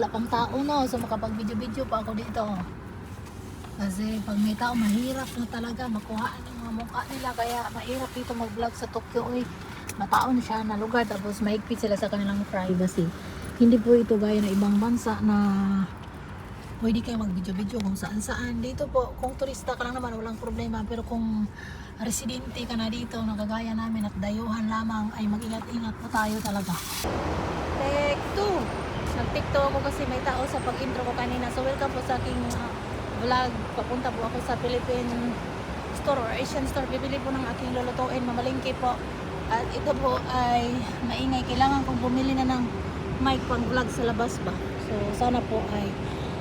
Wala pang tao no, so makapag-video-video pa ako dito. Kasi pag may tao, mahirap na talaga makuhaan yung mga mukha nila. Kaya mahirap dito mag-vlog sa Tokyo. Mataon siya na lugar, tapos mahigpit sila sa kanilang privacy. Hindi po ito gaya ng ibang bansa na pwede kayo mag-video-video kung saan-saan. Dito po, kung turista ka lang naman, walang problema. Pero kung residente ka na dito, nakagaya namin at dayuhan lamang, ay mag-ingat-ingat po tayo talaga. Take 2! Nag-tiktok ako kasi may tao sa pag-intro ko kanina. So welcome po sa aking vlog. Papunta po ako sa Philippine store or Asian store. Bibili po ng aking lulutuin. Mamalingki po. At ito po ay maingay. Kailangan kong bumili na ng mic pang vlog sa labas ba. So sana po ay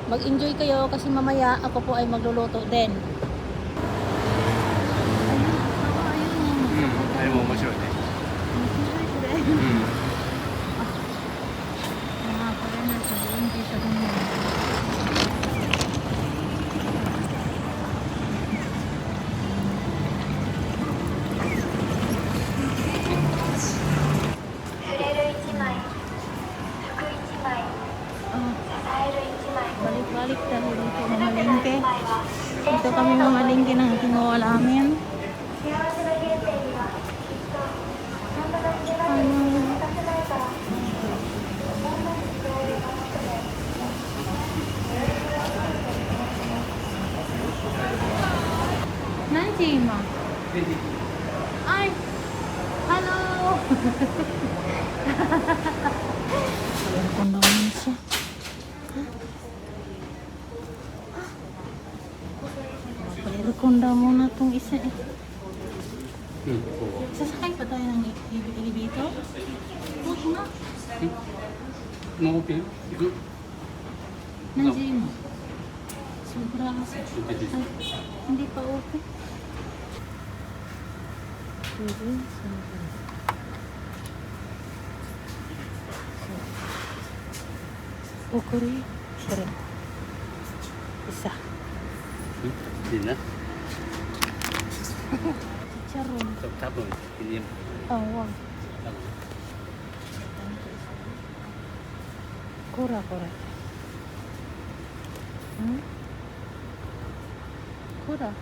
mag-enjoy kayo kasi mamaya ako po ay magluluto din. Ayun mo, masyo eh. Balik-balik dahil dito mamalingke. Dito kami mamalingke ng ating mawalamin. Nanjima. Ay! Hello! Alam ko naman siya. Palirikunda muna itong isa eh. Sasakay pa tayo ng elevator? Huwag na. Okay. Good. Nandiyan mo. Sobra kasi. Ay, hindi pa okay. Pwede. Okuri. Sure. Isa. Hindi na. Chicharon. Tapos, hindi. Oh, wow. Kura. Kura.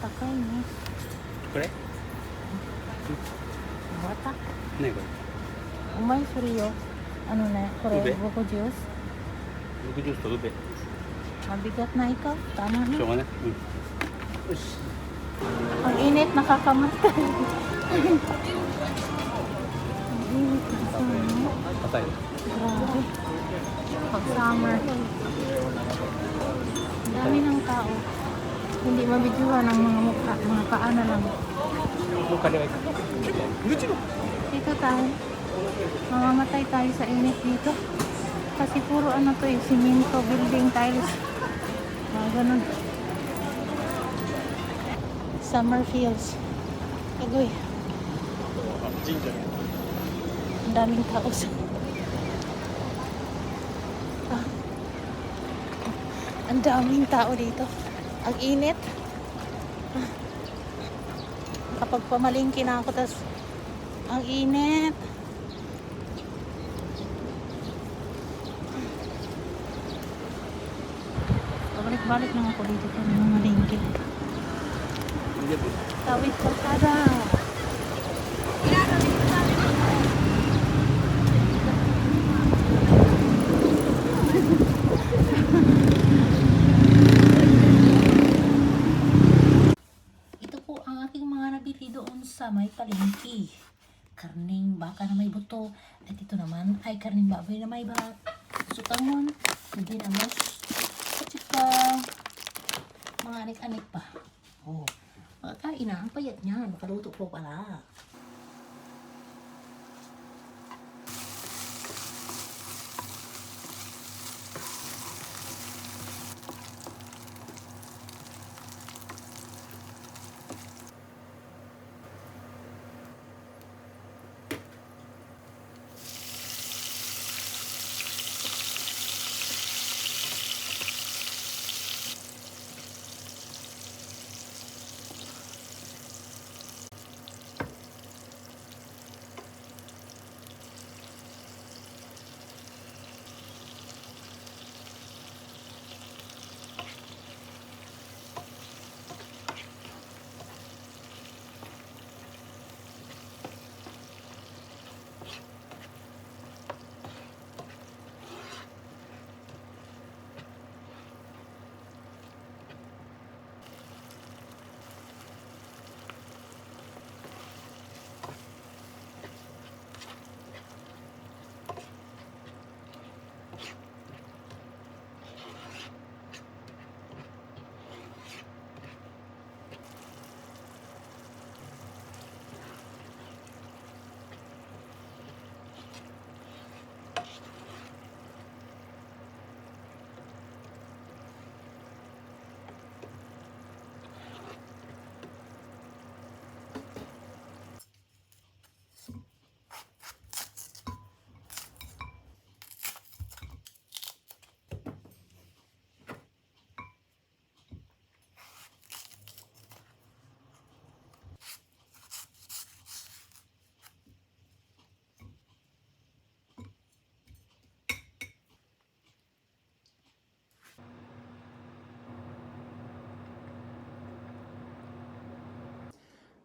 Takay na. Kore? Wata. Ne, kore. Umay suriyo. Ano na? Kore. Ube. Buko juice. Buko juice to ube. Mabigat na ikaw. Tama na. Show ka na? Ush. Ang init, nakakamatay. Ang init, nakakamatay. Patay. Grabe. Pag summer. Ang dami ng tao. Hindi mabidyuhan ang mga mukha, mga paa na lang. Dito tayo. Mamamatay tayo sa init dito. Kasi puro ano to eh, simento, building tiles. Ganun. Summer feels. Agoy. Ang daming tao sa... Ang daming tao dito. Ang init. Kapag pamalingki na ako, tas ang init. Balik-balik lang ako dito sa mga malingki. Tawid kalsada. Ito po ang aking mga nabili doon sa may palengke. Karning baka na may buto. At ito naman ay karning baboy na may balat. Sutangon, hindi naman. At saka mga anik-anik pa. Oh, makakain na. Ang payat niyan. Makaluto po pala.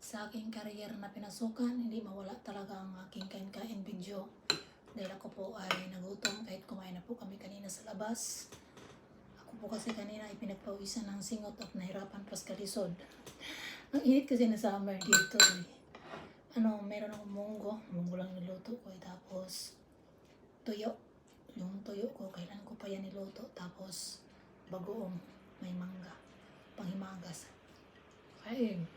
sa aking career na pinasukan, hindi mawala talaga ang aking kain-kain video. Dahil ako po ay nagutom kahit kumain na po kami kanina sa labas. Ako po kasi kanina ay pinagpawisan ng singot at nahirapan pas kalisod. Ang init kasi na summer dito eh. Meron akong munggo lang niluto ko eh. Tapos tuyo. Yung tuyo ko, kailan ko pa yan niluto. Tapos bagoong may mangga. Panghimagas. Kain.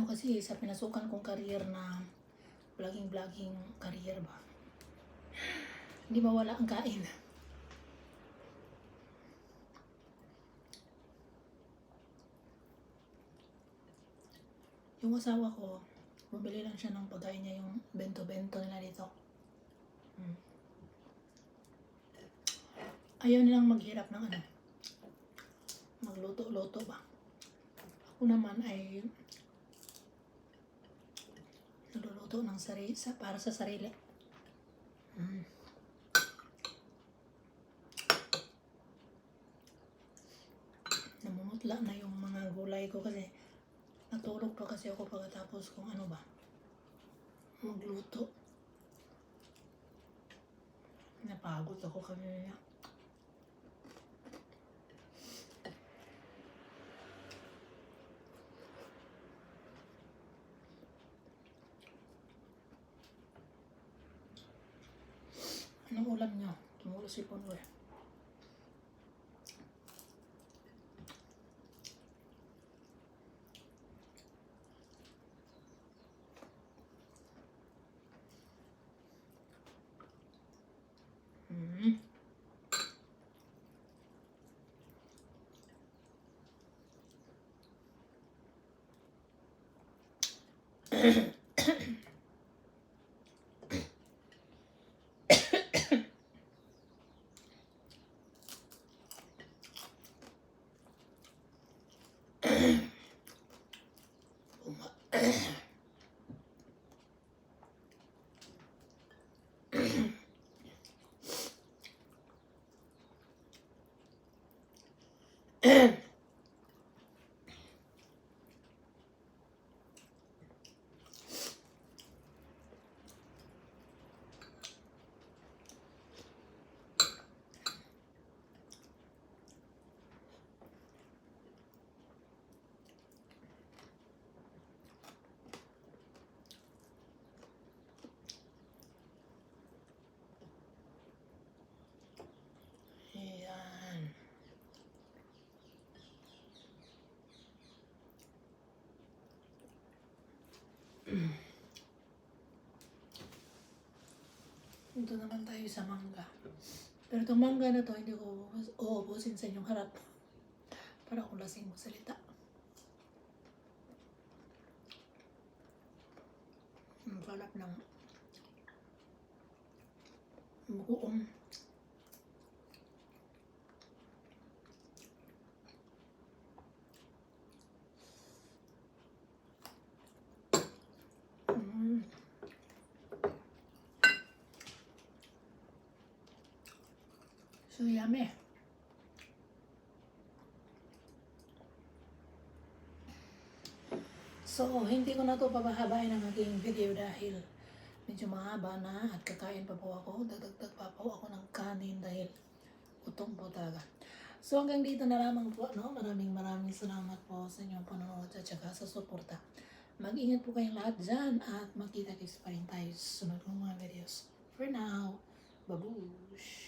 Kasi sa pinasukan kong career na vlogging career ba, hindi mawala ang kain. Yung asawa ko, bumili lang siya ng pagkain niya, yung bento-bento nila dito. Ayaw nilang maghirap ng magluto-luto ba. Ako naman ay nagluluto ng para sa sarili. Namumutla na yung mga gulay ko kasi natulog pa kasi ako pagkatapos kung magluto. Napagod ako kanina. Anong ulam nyo? Tumulo si Ponwe. Ayan. Ito naman tayo sa mangga. Pero itong mangga na to, hindi ko uubusin sa inyong harap. Para akong lasing magsalita. Ang sarap ng buong. So yummy. So, hindi ko na to papahabain ang aking video dahil medyo mahaba na at kakain pa po ako. Dadagdag pa po ako ng kanin dahil gutom po talaga. So, hanggang dito na lamang po. Maraming salamat po sa inyong panonood at saka sa suporta. Mag-ingat po kayong lahat dyan at magkita-kits pa rin tayo sa sunod kong mga videos. For now, babush!